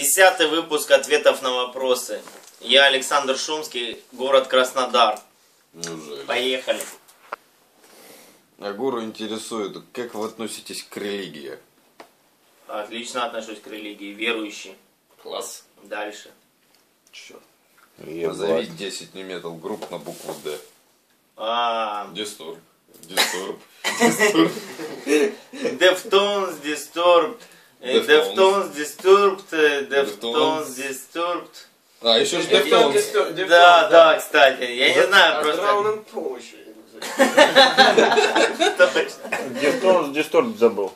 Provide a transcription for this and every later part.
10-й выпуск ответов на вопросы. Я Александр Шумский, город Краснодар. Неужели? Поехали. А гуру интересует, как вы относитесь к религии? Отлично отношусь к религии, верующий. Класс. Дальше. Черт. Назови 10 не-метал групп на букву Д. Дисторб. Дисторб. Deftones, Disturbed. Deftones, Disturbed. Deftones, Disturbed. А, еще же Deftones. Да, кстати. Я не знаю, просто... Deftones, Disturbed забыл.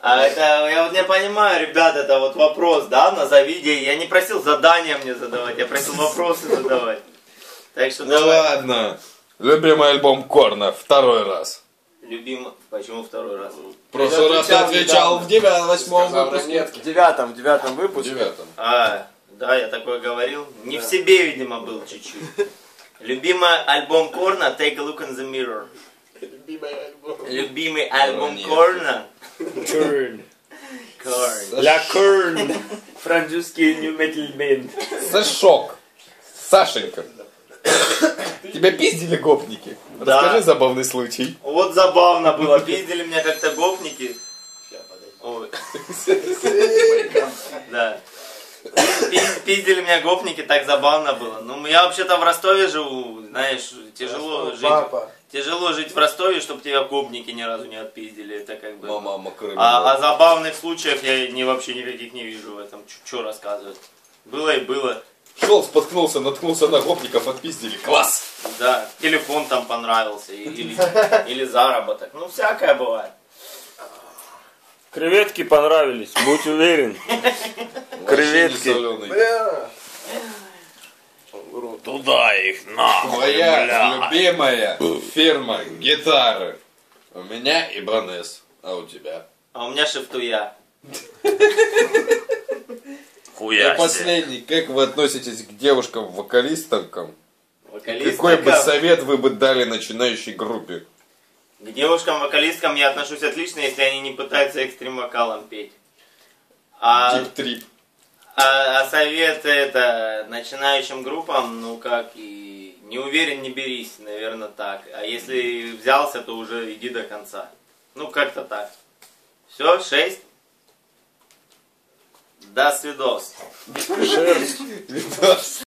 А это, я вот не понимаю, ребят, это вот вопрос, да, назови день. Я не просил задания мне задавать, я просил вопросы задавать. Так что Ну давай. ладно. Любимый альбом Корна, второй раз. Почему второй раз? В прошлый раз ты отвечал в 9-8 выпуске. В девятом выпуске. В 9-м. Да, я такое говорил. Не в себе, видимо, был чуть-чуть. Любимый альбом Корна, Take a Look in the Mirror. Любимый альбом Корна. Корн. Корн. Ля Корн. Французский new metal band. Сашок. Сашенька. Тебя пиздили гопники? Да. Расскажи забавный случай. Вот забавно было. Пиздили меня как-то гопники. Ой. Да. Пиздили меня гопники, так забавно было. Ну, я вообще-то в Ростове живу, знаешь, тяжело жить. Тяжело жить в Ростове, чтобы тебя гопники ни разу не отпиздили. Это как бы... Мама Крым. А забавных случаев я вообще никаких не вижу в этом. Что рассказывать? Было и было. Шел, споткнулся, наткнулся на гопников, отпиздили. Класс! Да, телефон там понравился. Или заработок. Ну, всякое бывает. Креветки понравились, будь уверен. Креветки. Туда их, нахуй, Моя любимая фирма гитары. У меня Ибанес, а у тебя? А у меня шифтуя. И хуя. последний, как вы относитесь к девушкам-вокалисткам? Вокалисткам. Какой бы совет вы бы дали начинающей группе? К девушкам-вокалисткам я отношусь отлично, если они не пытаются экстрим-вокалом петь. Дип-трип. А совет это начинающим группам, ну как и не уверен, не берись, наверное, так. А если взялся, то уже иди до конца. Ну как-то так. Все, 6. До свидос. Видос.